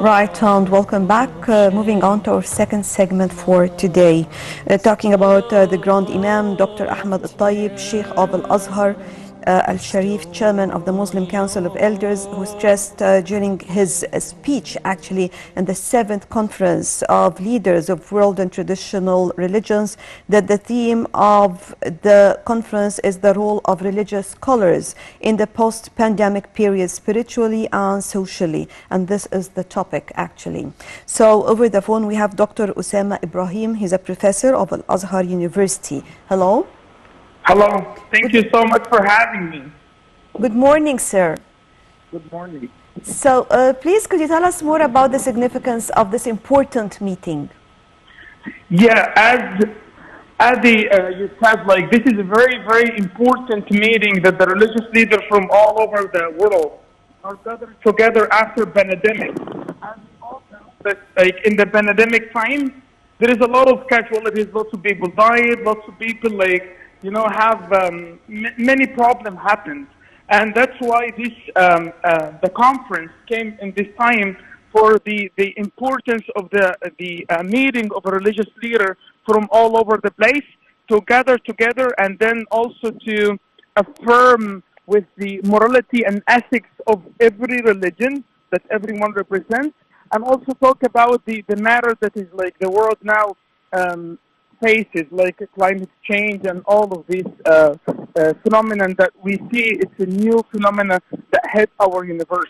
Right, and welcome back. Moving on to our second segment for today, talking about the Grand Imam, Dr. Ahmed Al-Tayyib, Sheikh of Al-Azhar Al-Sharif, chairman of the Muslim Council of Elders, who stressed during his speech, actually, in the 7th Conference of Leaders of World and Traditional Religions, that the theme of the conference is the role of religious scholars in the post-pandemic period, spiritually and socially. And this is the topic, actually. So over the phone, we have Dr. Usama Ibrahim. He's a professor of Al-Azhar University. Hello. Hello. Thank you so much for having me. Good morning, sir. Good morning. So please, could you tell us more about the significance of this important meeting? Yeah, as you said, like, this is a very, very important meeting that the religious leaders from all over the world are gathered together after pandemic. And we all know that, like, in the pandemic time, there is a lot of casualties. Lots of people died. Lots of people, like, you know, have many problems happened. And that's why this the conference came in this time for the importance of the meeting of a religious leader from all over the place to gather together, and then also to affirm with the morality and ethics of every religion that everyone represents, and also talk about the matter that is, like, the world now faces, like climate change and all of these phenomenon that we see. It's a new phenomenon that hit our universe.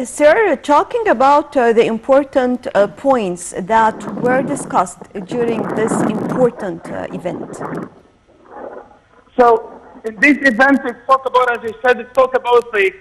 Sir, talking about the important points that were discussed during this important event. So in this event, it's talk about, as I said, it's talk about, like,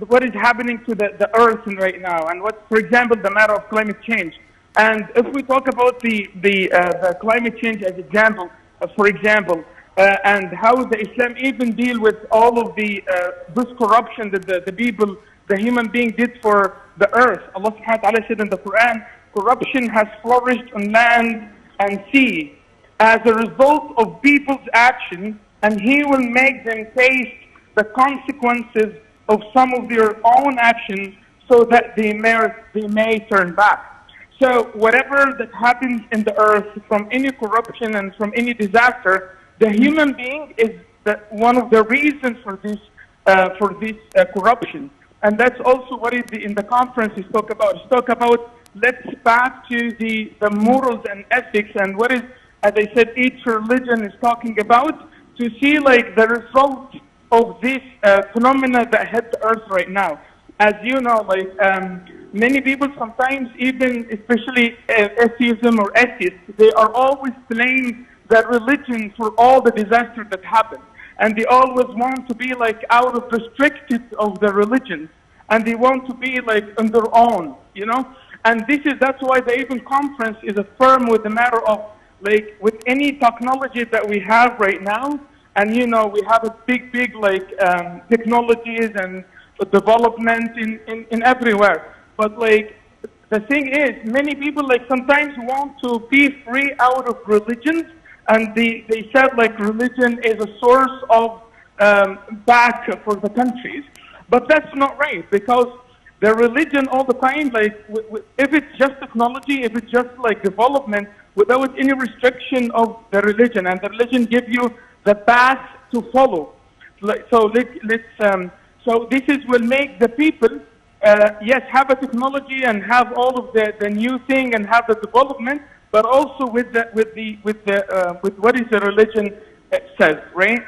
what is happening to the earth right now, and what, for example, the matter of climate change. And if we talk about the climate change as example, for example, and how the Islam even deal with all of this corruption that the people, the human being did for the earth. Allah subhanahu wa ta'ala said in the Quran, corruption has flourished on land and sea as a result of people's action, and He will make them taste the consequences of some of their own actions, so that they may turn back. So whatever that happens in the earth, from any corruption and from any disaster, the human being is one of the reasons for this corruption. And that's also what in the conference is talk about. It's talk about, let's back to the morals and ethics, and what is, as I said, each religion is talking about, to see, like, the result of this phenomena that hit the earth right now. As you know, like, many people sometimes, even especially atheism or atheists, they are always blame their religion for all the disaster that happened. And they always want to be, like, out of restricted of the religion. And they want to be, like, on their own, you know? And that's why the even conference is affirmed with the matter of, like, with any technology that we have right now. And, you know, we have a big, like, technologies and development in everywhere. But, like, the thing is, many people, like, sometimes want to be free out of religion, and they said, like, religion is a source of back for the countries. But that's not right, because the religion all the time, like, if it's just technology, if it's just, like, development, without any restriction of the religion, and the religion give you the path to follow. So so this will make the people, yes, have a technology and have all of the new thing and have the development, but also with what is the religion says, right?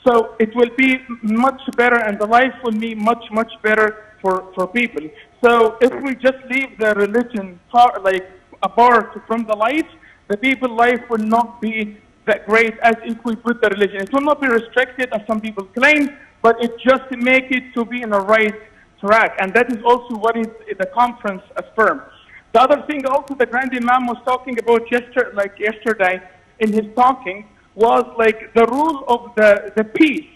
So it will be much better, and the life will be much better for people. So if we just leave the religion far, like, apart from the life, the people's life will not be that great as if we put the religion. It will not be restricted as some people claim, but it just make it to be in the right track. And that is also what is the conference affirmed. The other thing also the Grand Imam was talking about yesterday in his talking was, like, the rule of the peace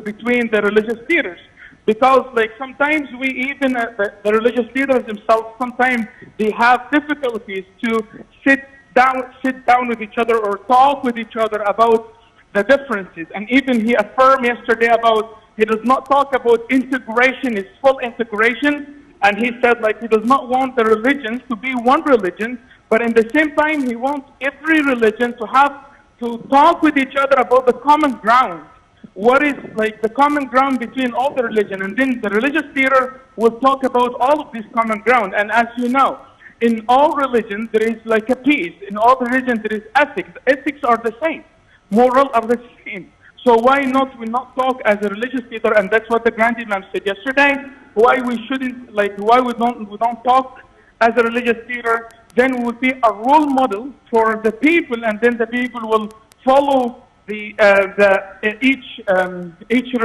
between the religious leaders. Because, like, sometimes we even, the religious leaders themselves, sometimes they have difficulties to sit down with each other or talk with each other about the differences. And even he affirmed yesterday about, he does not talk about integration, it's full integration. And he said, like, he does not want the religions to be one religion, but in the same time, he wants every religion to have to talk with each other about the common ground. What is like the common ground between all the religion? And then the religious leader will talk about all of this common ground. And as you know, in all religions, there is like a peace. In all religions, there is ethics. Ethics are the same. Moral are the same. So why not we not talk as a religious leader? And that's what the Grand Imam said yesterday. Why we shouldn't, like, why we don't talk as a religious leader? Then we will be a role model for the people, and then the people will follow each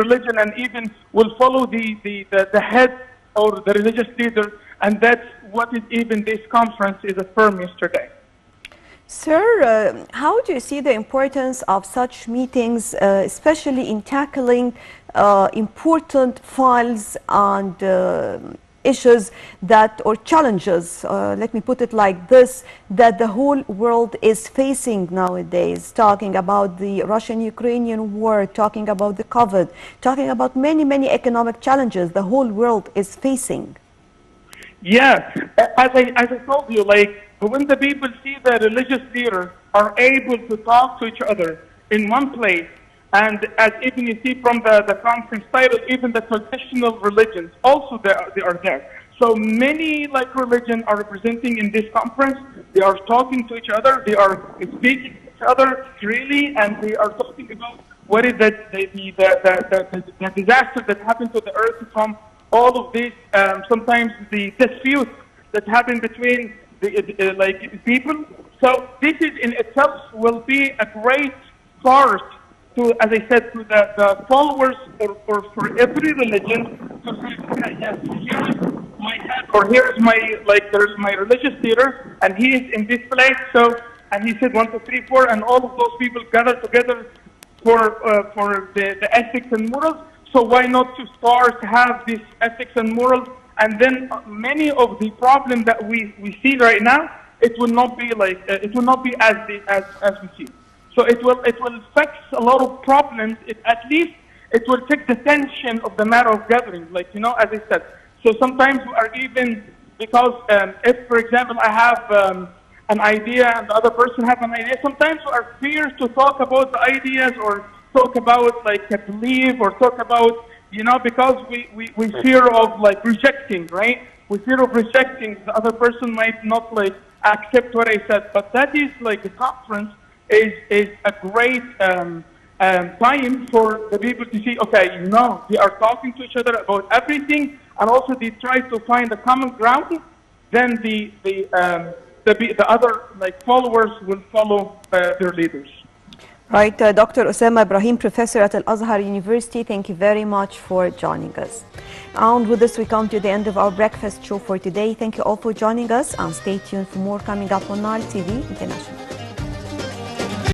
religion, and even will follow the head or the religious leader, and that's what is even this conference is affirmed yesterday. Sir, how do you see the importance of such meetings, especially in tackling important files and issues that, or challenges, let me put it like this, that the whole world is facing nowadays, talking about the Russian-Ukrainian war, talking about the COVID, talking about many, many economic challenges the whole world is facing? Yeah, as I told you, like, when the people see the religious leaders are able to talk to each other in one place, and as even you see from the conference title, even the traditional religions also they are there. So many like religion are representing in this conference. They are talking to each other. They are speaking to each other freely, and they are talking about what is the disaster that happened to the earth from all of this. Sometimes the dispute that happen between like people. So this is in itself will be a great source to, as I said, to the followers or for every religion to say, yes, here is my head, or here is my, like, there's my religious leader, and he is in this place. So, and he said 1, 2, 3, 4, and all of those people gather together for the ethics and morals. So why not to start to have this ethics and morals? And then many of the problems that we see right now, it will not be like it will not be as we see. So it will fix a lot of problems. At least it will take the tension of the matter of gathering, like, you know, as I said. So sometimes we are even, because if, for example, I have an idea and the other person have an idea, sometimes we are feared to talk about the ideas or talk about like a belief or talk about, you know, because we fear of like rejecting, right? We fear of rejecting. The other person might not like accept what I said, but that is like the conference is a great time for the people to see, okay, you know, they are talking to each other about everything, and also they try to find a common ground. Then the other like followers will follow their leaders. Right, Dr. Osama Ibrahim, professor at Al-Azhar University, thank you very much for joining us. And with this, we come to the end of our breakfast show for today. Thank you all for joining us, and stay tuned for more coming up on Nile TV International.